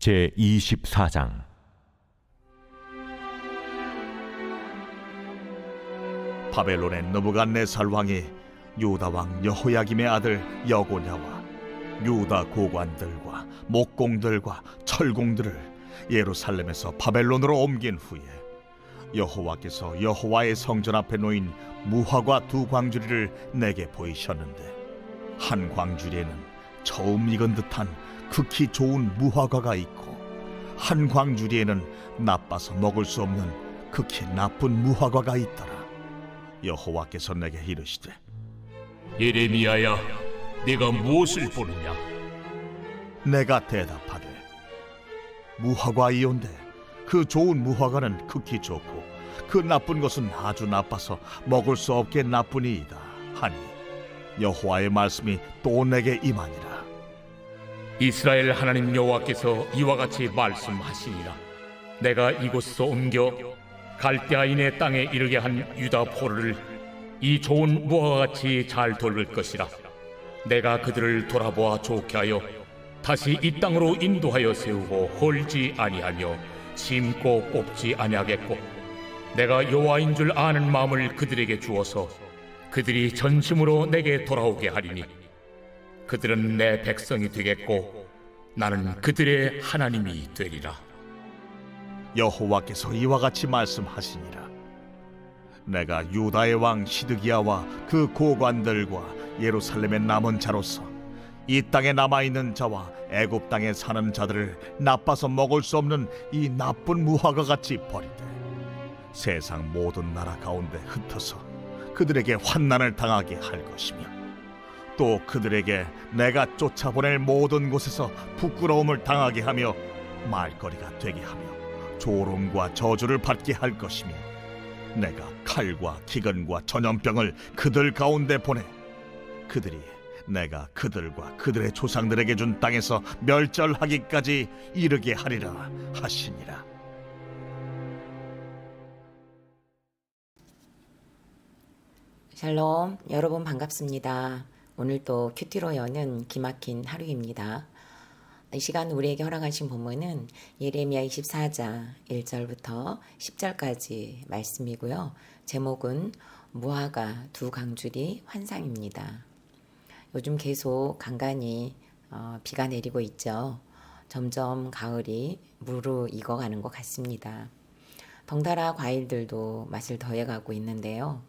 제24장. 바벨론의 느부갓네살 왕이 유다 왕 여호야김의 아들 여고냐와 유다 고관들과 목공들과 철공들을 예루살렘에서 바벨론으로 옮긴 후에 여호와께서 여호와의 성전 앞에 놓인 무화과 두 광주리를 내게 보이셨는데, 한 광주리에는 처음 익은 듯한 극히 좋은 무화과가 있고, 한 광주리에는 나빠서 먹을 수 없는 극히 나쁜 무화과가 있더라. 여호와께서 내게 이르시되, 예레미야야, 네가 무엇을 보느냐? 내가 대답하되, 무화과이온데 그 좋은 무화과는 극히 좋고 그 나쁜 것은 아주 나빠서 먹을 수 없게 나쁘니이다 하니, 여호와의 말씀이 또 내게 임하니라. 이스라엘 하나님 여호와께서 이와 같이 말씀하시니라. 내가 이곳에서 옮겨 갈대아인의 땅에 이르게 한 유다 포로를 이 좋은 무화과같이 잘 돌볼 것이라. 내가 그들을 돌아보아 좋게 하여 다시 이 땅으로 인도하여 세우고 헐지 아니하며 심고 뽑지 아니하겠고, 내가 여호와인 줄 아는 마음을 그들에게 주어서 그들이 전심으로 내게 돌아오게 하리니, 그들은 내 백성이 되겠고 나는 그들의 하나님이 되리라. 여호와께서 이와 같이 말씀하시니라. 내가 유다의 왕 시드기야와 그 고관들과 예루살렘의 남은 자로서 이 땅에 남아있는 자와 애굽 땅에 사는 자들을 나빠서 먹을 수 없는 이 나쁜 무화과 같이 버리되, 세상 모든 나라 가운데 흩어서 그들에게 환난을 당하게 할 것이며, 또 그들에게 내가 쫓아보낼 모든 곳에서 부끄러움을 당하게 하며 말거리가 되게 하며 조롱과 저주를 받게 할 것이며, 내가 칼과 기근과 전염병을 그들 가운데 보내 그들이 내가 그들과 그들의 조상들에게 준 땅에서 멸절하기까지 이르게 하리라 하시니라. 샬롬, 여러분 반갑습니다. 오늘도 큐티로 여는 기막힌 하루입니다. 이 시간 우리에게 허락하신 본문은 예레미야 24장 1절부터 10절까지 말씀이고요. 제목은 무화과 두 강줄이 환상입니다. 요즘 계속 간간히 비가 내리고 있죠. 점점 가을이 무르익어가는 것 같습니다. 덩달아 과일들도 맛을 더해가고 있는데요.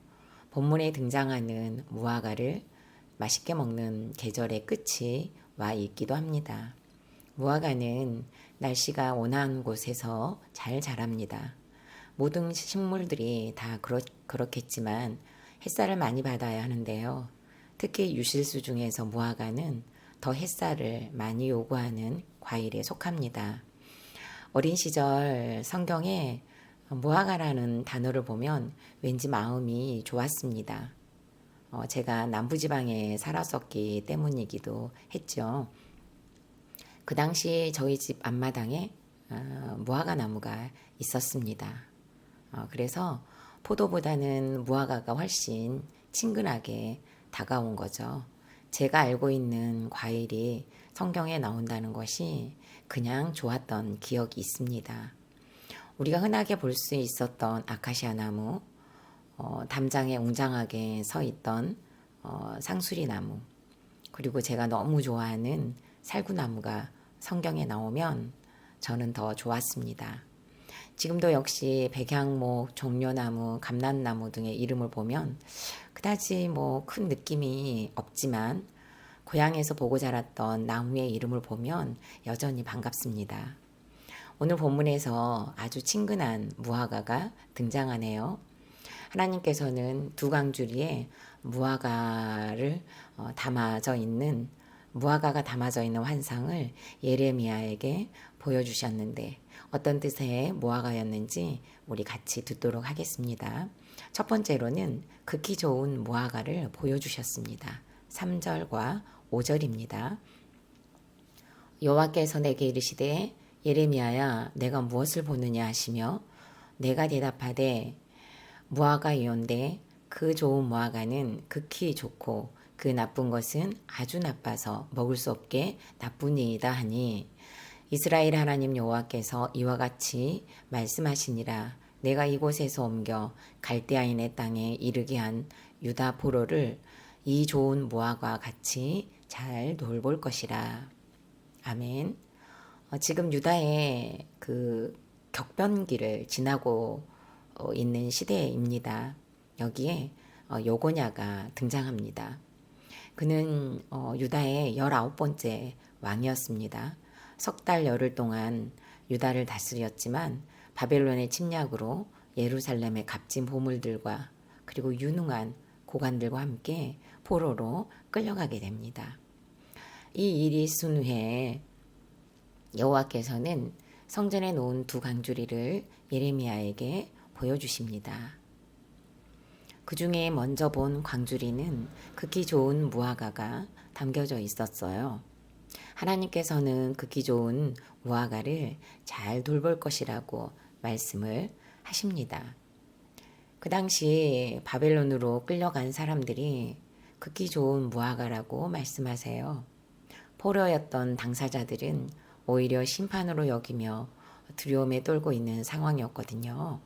본문에 등장하는 무화과를 맛있게 먹는 계절의 끝이 와 있기도 합니다. 무화과는 날씨가 온화한 곳에서 잘 자랍니다. 모든 식물들이 다 그렇겠지만 햇살을 많이 받아야 하는데요. 특히 유실수 중에서 무화과는 더 햇살을 많이 요구하는 과일에 속합니다. 어린 시절 성경에 무화과라는 단어를 보면 왠지 마음이 좋았습니다. 제가 남부지방에 살았었기 때문이기도 했죠. 그 당시 저희 집 앞마당에 무화과 나무가 있었습니다. 그래서 포도보다는 무화과가 훨씬 친근하게 다가온 거죠. 제가 알고 있는 과일이 성경에 나온다는 것이 그냥 좋았던 기억이 있습니다. 우리가 흔하게 볼 수 있었던 아카시아 나무, 담장에 웅장하게 서 있던 상수리 나무, 그리고 제가 너무 좋아하는 살구나무가 성경에 나오면 저는 더 좋았습니다. 지금도 역시 백향목, 종려나무, 감람나무 등의 이름을 보면 그다지 큰 느낌이 없지만 고향에서 보고 자랐던 나무의 이름을 보면 여전히 반갑습니다. 오늘 본문에서 아주 친근한 무화과가 등장하네요. 하나님께서는 두 강주리에 무화과가 담아져 있는 환상을 예레미야에게 보여주셨는데, 어떤 뜻의 무화과였는지 우리 같이 듣도록 하겠습니다. 첫 번째로는 극히 좋은 무화과를 보여주셨습니다. 3절과 5절입니다. 여호와께서 내게 이르시되, 예레미야야, 내가 무엇을 보느냐 하시며, 내가 대답하되, 무화과이온데 그 좋은 무화과는 극히 좋고 그 나쁜 것은 아주 나빠서 먹을 수 없게 나쁘니이다 하니, 이스라엘 하나님 여호와께서 이와 같이 말씀하시니라. 내가 이곳에서 옮겨 갈대아인의 땅에 이르게 한 유다 포로를 이 좋은 무화과 같이 잘 돌볼 것이라. 아멘. 지금 유다의 그 격변기를 지나고 있는 시대입니다. 여기에 요고냐가 등장합니다. 그는 유다의 19번째 왕이었습니다. 석 달 열흘 동안 유다를 다스렸지만 바벨론의 침략으로 예루살렘의 값진 보물들과 그리고 유능한 고관들과 함께 포로로 끌려가게 됩니다. 이 일이 있은 후에 여호와께서는 성전에 놓은 두 강주리를 예레미야에게 보여주십니다. 그 중에 먼저 본 광주리는 극히 좋은 무화과가 담겨져 있었어요. 하나님께서는 극히 좋은 무화과를 잘 돌볼 것이라고 말씀을 하십니다. 그 당시 바벨론으로 끌려간 사람들이 극히 좋은 무화과라고 말씀하세요. 포로였던 당사자들은 오히려 심판으로 여기며 두려움에 떨고 있는 상황이었거든요.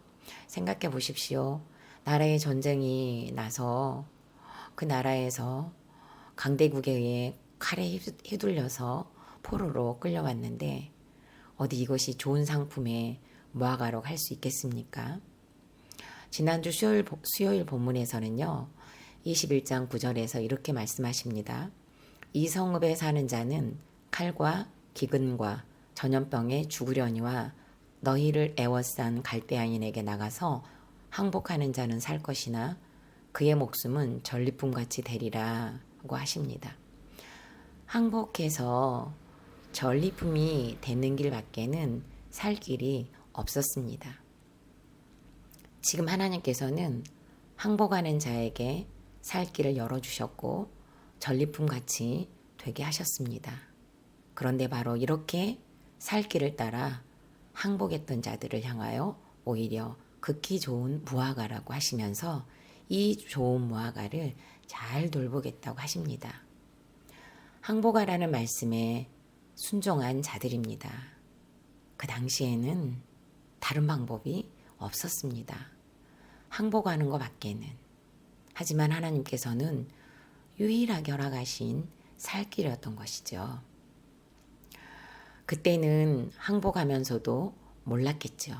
생각해 보십시오. 나라의 전쟁이 나서 그 나라에서 강대국에 의해 칼에 휘둘려서 포로로 끌려왔는데 어디 이것이 좋은 상품의 무화과로 할 수 있겠습니까? 지난주 수요일 본문에서는요. 21장 9절에서 이렇게 말씀하십니다. 이 성읍에 사는 자는 칼과 기근과 전염병에 죽으려니와 너희를 애워싼 갈대아인에게 나가서 항복하는 자는 살 것이나 그의 목숨은 전리품같이 되리라고 하십니다. 항복해서 전리품이 되는 길밖에는 살 길이 없었습니다. 지금 하나님께서는 항복하는 자에게 살 길을 열어주셨고 전리품같이 되게 하셨습니다. 그런데 바로 이렇게 살 길을 따라 항복했던 자들을 향하여 오히려 극히 좋은 무화과라고 하시면서 이 좋은 무화과를 잘 돌보겠다고 하십니다. 항복하라는 말씀에 순종한 자들입니다. 그 당시에는 다른 방법이 없었습니다. 항복하는 것 밖에는. 하지만 하나님께서는 유일하게 허락하신 살 길이었던 것이죠. 그때는 항복하면서도 몰랐겠죠.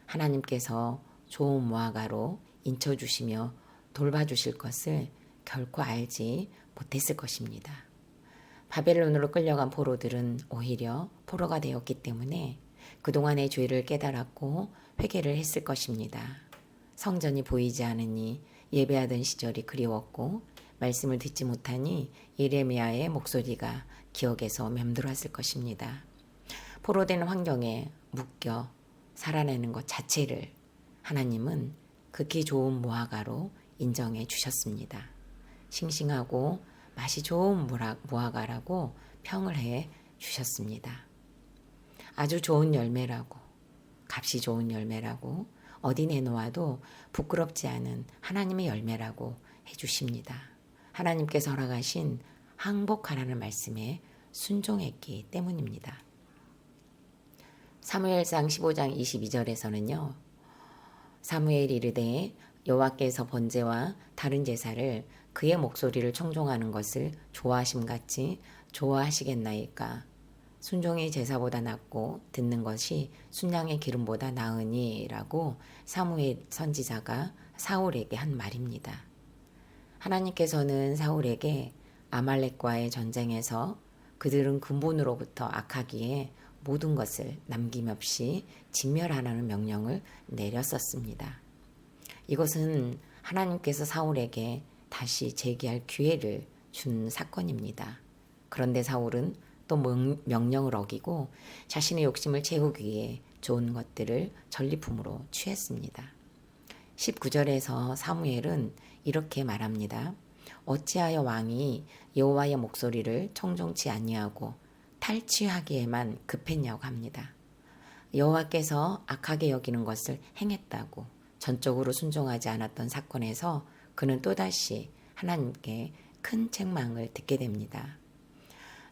하나님께서 좋은 무화과로 인쳐주시며 돌봐주실 것을 결코 알지 못했을 것입니다. 바벨론으로 끌려간 포로들은 오히려 포로가 되었기 때문에 그동안의 죄를 깨달았고 회개를 했을 것입니다. 성전이 보이지 않으니 예배하던 시절이 그리웠고 말씀을 듣지 못하니 예레미야의 목소리가 기억에서 맴돌았을 것입니다. 포로된 환경에 묶여 살아내는 것 자체를 하나님은 극히 좋은 무화과로 인정해 주셨습니다. 싱싱하고 맛이 좋은 무화과라고 평을 해 주셨습니다. 아주 좋은 열매라고, 값이 좋은 열매라고, 어디 내놓아도 부끄럽지 않은 하나님의 열매라고 해 주십니다. 하나님께서 허락하신 항복하라는 말씀에 순종했기 때문입니다. 사무엘상 15장 22절에서는요. 사무엘이 이르되 여호와께서 번제와 다른 제사를 그의 목소리를 청종하는 것을 좋아하심같이 좋아하시겠나이까. 순종이 제사보다 낫고 듣는 것이 순양의 기름보다 나으니 라고 사무엘 선지자가 사울에게 한 말입니다. 하나님께서는 사울에게 아말렉과의 전쟁에서 그들은 근본으로부터 악하기에 모든 것을 남김없이 진멸하라는 명령을 내렸었습니다. 이것은 하나님께서 사울에게 다시 재기할 기회를 준 사건입니다. 그런데 사울은 또 명령을 어기고 자신의 욕심을 채우기 위해 좋은 것들을 전리품으로 취했습니다. 19절에서 사무엘은 이렇게 말합니다. 어찌하여 왕이 여호와의 목소리를 청종치 아니하고 탈취하기에만 급했냐고 합니다. 여호와께서 악하게 여기는 것을 행했다고 전적으로 순종하지 않았던 사건에서 그는 또다시 하나님께 큰 책망을 듣게 됩니다.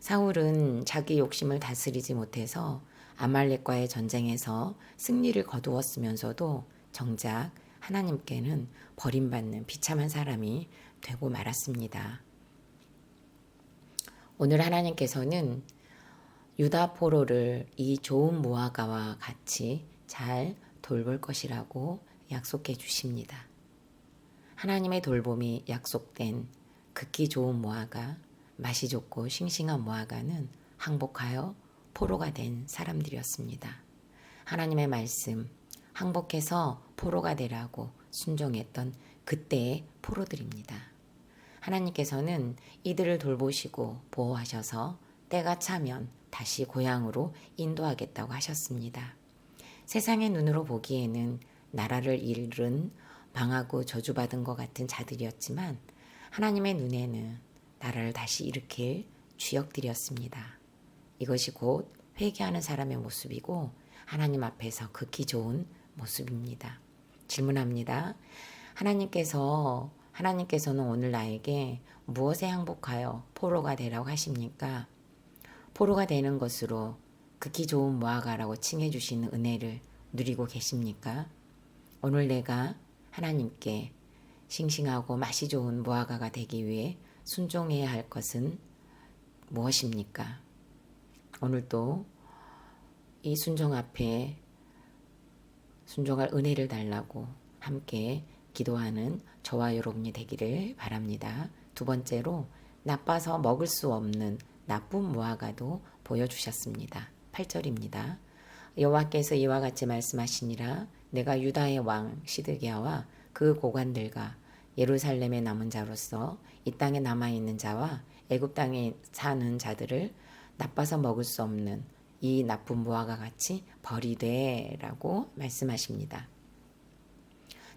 사울은 자기 욕심을 다스리지 못해서 아말렉과의 전쟁에서 승리를 거두었으면서도 정작 하나님께는 버림받는 비참한 사람이 되고 말았습니다. 오늘 하나님께서는 유다 포로를 이 좋은 무화과와 같이 잘 돌볼 것이라고 약속해 주십니다. 하나님의 돌봄이 약속된 극히 좋은 무화과, 맛이 좋고 싱싱한 무화과는 항복하여 포로가 된 사람들이었습니다. 하나님의 말씀, 항복해서 포로가 되라고 순종했던 그때의 포로들입니다. 하나님께서는 이들을 돌보시고 보호하셔서 때가 차면 다시 고향으로 인도하겠다고 하셨습니다. 세상의 눈으로 보기에는 나라를 잃은 망하고 저주받은 것 같은 자들이었지만 하나님의 눈에는 나라를 다시 일으킬 주역들이었습니다. 이것이 곧 회개하는 사람의 모습이고 하나님 앞에서 극히 좋은 모습입니다. 질문합니다. 하나님께서는 오늘 나에게 무엇에 항복하여 포로가 되라고 하십니까? 포로가 되는 것으로 극히 좋은 무화과라고 칭해 주시는 은혜를 누리고 계십니까? 오늘 내가 하나님께 싱싱하고 맛이 좋은 무화과가 되기 위해 순종해야 할 것은 무엇입니까? 오늘도 이 순종 앞에 순종할 은혜를 달라고 함께 기도하는 저와 여러분이 되기를 바랍니다. 두 번째로 나빠서 먹을 수 없는 나쁜 무화과도 보여주셨습니다. 8절입니다. 여호와께서 이와 같이 말씀하시니라 내가 유다의 왕 시드기야와 그 고관들과 예루살렘에 남은 자로서 이 땅에 남아있는 자와 애굽 땅에 사는 자들을 나빠서 먹을 수 없는 이 나쁜 무화과 같이 버리되라고 말씀하십니다.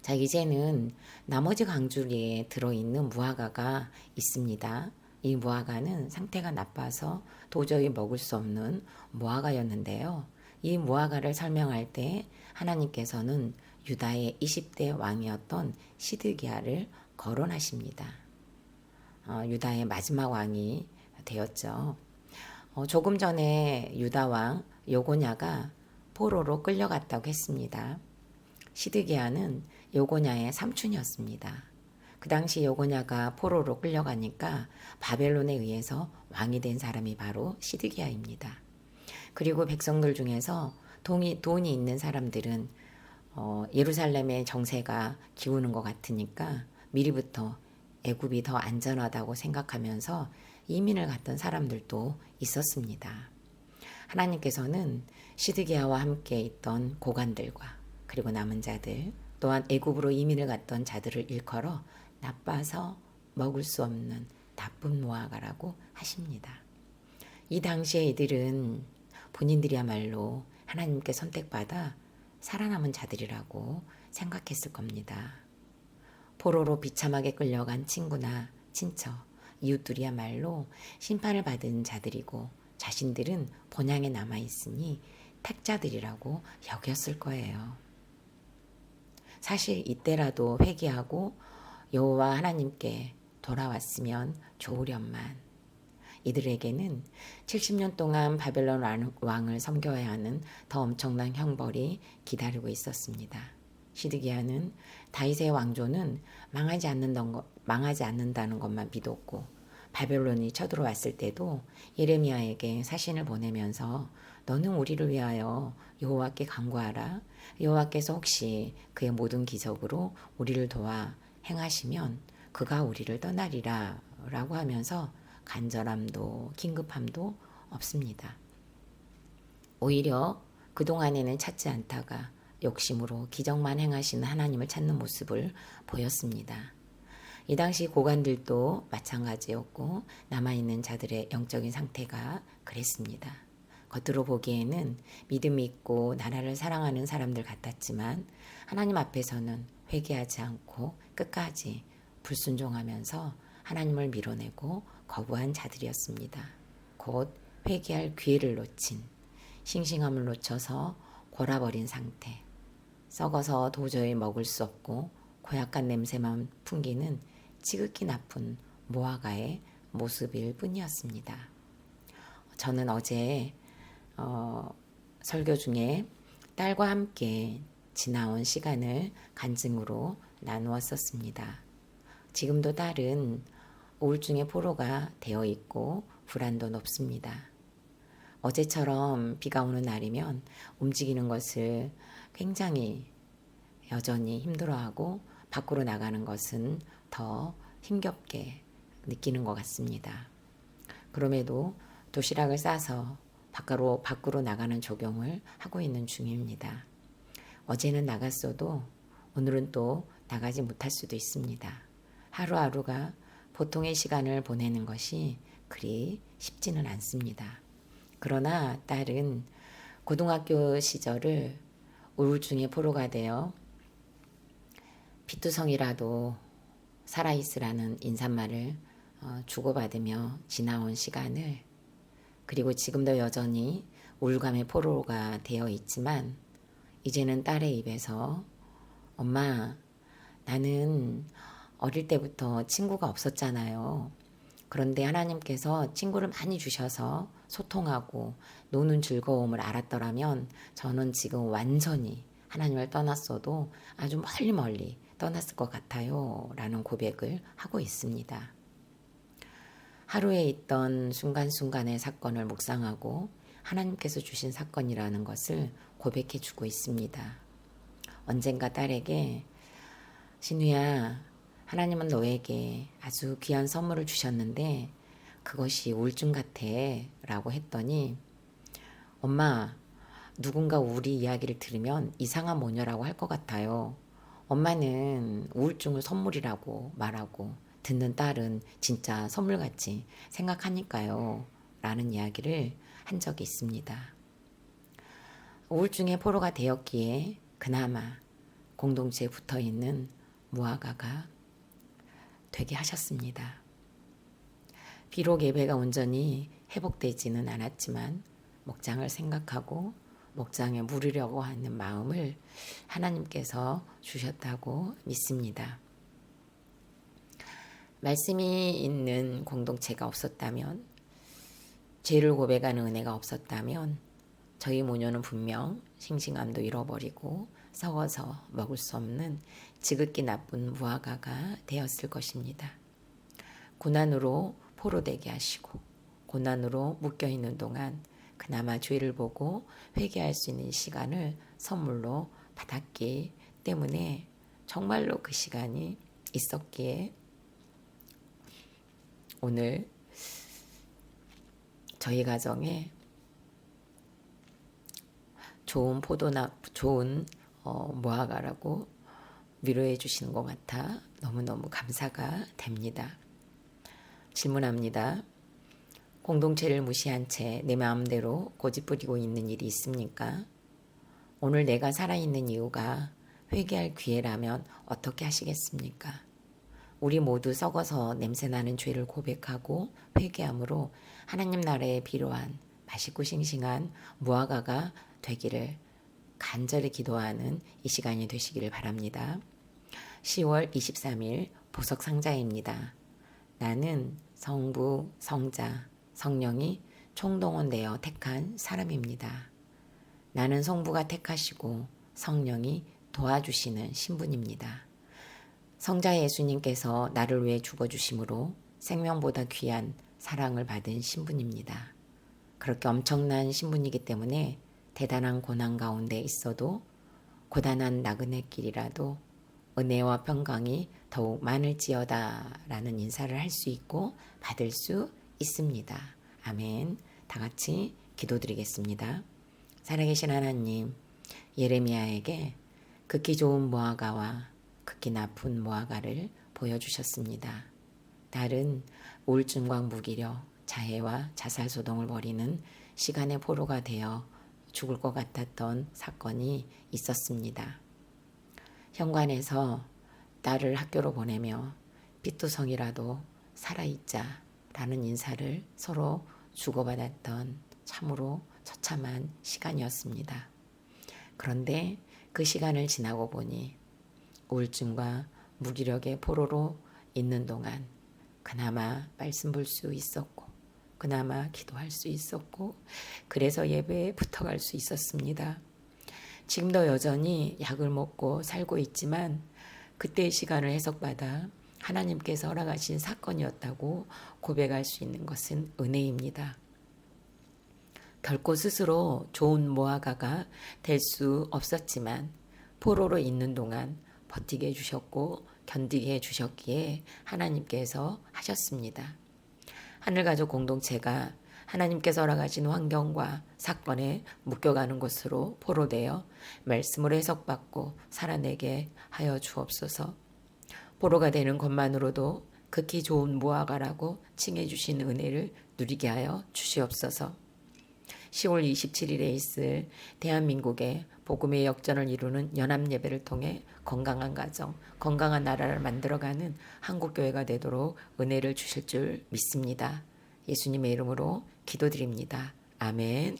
자, 이제는 나머지 강주리에 들어있는 무화과가 있습니다. 이 무화과는 상태가 나빠서 도저히 먹을 수 없는 무화과였는데요. 이 무화과를 설명할 때 하나님께서는 유다의 20대 왕이었던 시드기야를 거론하십니다. 유다의 마지막 왕이 되었죠. 조금 전에 유다 왕 요고냐가 포로로 끌려갔다고 했습니다. 시드기야는 요고냐의 삼촌이었습니다. 그 당시 요고냐가 포로로 끌려가니까 바벨론에 의해서 왕이 된 사람이 바로 시드기야입니다. 그리고 백성들 중에서 돈이 있는 사람들은 예루살렘의 정세가 기우는 것 같으니까 미리부터 애굽이 더 안전하다고 생각하면서 이민을 갔던 사람들도 있었습니다. 하나님께서는 시드기야와 함께 있던 고관들과 그리고 남은 자들 또한 애굽으로 이민을 갔던 자들을 일컬어 나빠서 먹을 수 없는 나쁜 무화과라고 하십니다. 이 당시에 이들은 본인들이야말로 하나님께 선택받아 살아남은 자들이라고 생각했을 겁니다. 포로로 비참하게 끌려간 친구나 친척, 이웃들이야말로 심판을 받은 자들이고 자신들은 본향에 남아있으니 택자들이라고 여겼을 거예요. 사실 이때라도 회개하고 여호와 하나님께 돌아왔으면 좋으련만 이들에게는 70년 동안 바벨론 왕을 섬겨야 하는 더 엄청난 형벌이 기다리고 있었습니다. 시드기야는 다윗의 왕조는 망하지 않는다는 것만 믿었고 바벨론이 쳐들어왔을 때도 예레미야에게 사신을 보내면서 너는 우리를 위하여 여호와께 간구하라. 여호와께서 혹시 그의 모든 기적으로 우리를 도와 행하시면 그가 우리를 떠나리라 라고 하면서 간절함도 긴급함도 없습니다. 오히려 그동안에는 찾지 않다가 욕심으로 기적만 행하시는 하나님을 찾는 모습을 보였습니다. 이 당시 고관들도 마찬가지였고 남아있는 자들의 영적인 상태가 그랬습니다. 겉으로 보기에는 믿음이 있고 나라를 사랑하는 사람들 같았지만 하나님 앞에서는 회개하지 않고 끝까지 불순종하면서 하나님을 밀어내고 거부한 자들이었습니다. 곧 회개할 기회를 놓친, 싱싱함을 놓쳐서 골아버린 상태, 썩어서 도저히 먹을 수 없고 고약한 냄새만 풍기는 지극히 나쁜 무화과의 모습일 뿐이었습니다. 저는 어제 설교 중에 딸과 함께 지나온 시간을 간증으로 나누었었습니다. 지금도 딸은 우울증의 포로가 되어 있고 불안도 높습니다. 어제처럼 비가 오는 날이면 움직이는 것을 굉장히 여전히 힘들어하고 밖으로 나가는 것은 더 힘겹게 느끼는 것 같습니다. 그럼에도 도시락을 싸서 밖으로 나가는 적용을 하고 있는 중입니다. 어제는 나갔어도 오늘은 또 나가지 못할 수도 있습니다. 하루하루가 보통의 시간을 보내는 것이 그리 쉽지는 않습니다. 그러나 딸은 고등학교 시절을 우울증의 포로가 되어 피투성이라도 살아있으라는 인사말을 주고받으며 지나온 시간을, 그리고 지금도 여전히 우울감의 포로가 되어 있지만 이제는 딸의 입에서 엄마, 나는 어릴 때부터 친구가 없었잖아요. 그런데 하나님께서 친구를 많이 주셔서 소통하고 노는 즐거움을 알았더라면 저는 지금 완전히 하나님을 떠났어도 아주 멀리 떠났을 것 같아요. 라는 고백을 하고 있습니다. 하루에 있던 순간순간의 사건을 묵상하고 하나님께서 주신 사건이라는 것을 고백해 주고 있습니다. 언젠가 딸에게 신우야, 하나님은 너에게 아주 귀한 선물을 주셨는데 그것이 우울증 같아 라고 했더니 엄마, 누군가 우리 이야기를 들으면 이상한 모녀라고 할 것 같아요. 엄마는 우울증을 선물이라고 말하고 듣는 딸은 진짜 선물같이 생각하니까요. 라는 이야기를 한 적이 있습니다. 우울증의 포로가 되었기에 그나마 공동체에 붙어있는 무화과가 되게 하셨습니다. 비록 예배가 온전히 회복되지는 않았지만 목장을 생각하고 목장에 물으려고 하는 마음을 하나님께서 주셨다고 믿습니다. 말씀이 있는 공동체가 없었다면, 죄를 고백하는 은혜가 없었다면 저희 모녀는 분명 싱싱함도 잃어버리고 썩어서 먹을 수 없는 지극히 나쁜 무화과가 되었을 것입니다. 고난으로 포로되게 하시고 고난으로 묶여있는 동안 그나마 죄를 보고 회개할 수 있는 시간을 선물로 받았기 때문에 정말로 그 시간이 있었기에 오늘 저희 가정에 좋은 무화과라고 위로해 주시는 것 같아 너무너무 감사가 됩니다. 질문합니다. 공동체를 무시한 채 내 마음대로 고집부리고 있는 일이 있습니까? 오늘 내가 살아있는 이유가 회개할 기회라면 어떻게 하시겠습니까? 우리 모두 썩어서 냄새나는 죄를 고백하고 회개함으로 하나님 나라에 필요한 맛있고 싱싱한 무화과가 되기를 간절히 기도하는 이 시간이 되시기를 바랍니다. 10월 23일 보석 상자입니다. 나는 성부, 성자, 성령이 총동원되어 택한 사람입니다. 나는 성부가 택하시고 성령이 도와주시는 신분입니다. 성자 예수님께서 나를 위해 죽어주심으로 생명보다 귀한 사랑을 받은 신분입니다. 그렇게 엄청난 신분이기 때문에 대단한 고난 가운데 있어도 고단한 나그네 길이라도 은혜와 평강이 더욱 많을지어다 라는 인사를 할 수 있고 받을 수 있습니다. 아멘. 다 같이 기도드리겠습니다. 살아계신 하나님, 예레미야에게 극히 좋은 무화과와 극히 나쁜 무화과를 보여주셨습니다. 딸은 우울증과 무기력, 자해와 자살소동을 벌이는 시간의 포로가 되어 죽을 것 같았던 사건이 있었습니다. 현관에서 딸을 학교로 보내며 삐뚤성이라도 살아있자 라는 인사를 서로 주고받았던 참으로 처참한 시간이었습니다. 그런데 그 시간을 지나고 보니 우울증과 무기력의 포로로 있는 동안 그나마 말씀 볼 수 있었고 그나마 기도할 수 있었고 그래서 예배에 붙어갈 수 있었습니다. 지금도 여전히 약을 먹고 살고 있지만 그때의 시간을 해석받아 하나님께서 허락하신 사건이었다고 고백할 수 있는 것은 은혜입니다. 결코 스스로 좋은 모아가가 될 수 없었지만 포로로 있는 동안 버티게 해주셨고 견디게 해주셨기에 하나님께서 하셨습니다. 하늘가족 공동체가 하나님께서 허락하신 환경과 사건에 묶여가는 것으로 포로되어 말씀으로 해석받고 살아내게 하여 주옵소서. 포로가 되는 것만으로도 극히 좋은 무화과라고 칭해 주신 은혜를 누리게 하여 주시옵소서. 10월 27일에 있을 대한민국의 복음의 역전을 이루는 연합예배를 통해 건강한 가정, 건강한 나라를 만들어가는 한국교회가 되도록 은혜를 주실 줄 믿습니다. 예수님의 이름으로 기도드립니다. 아멘.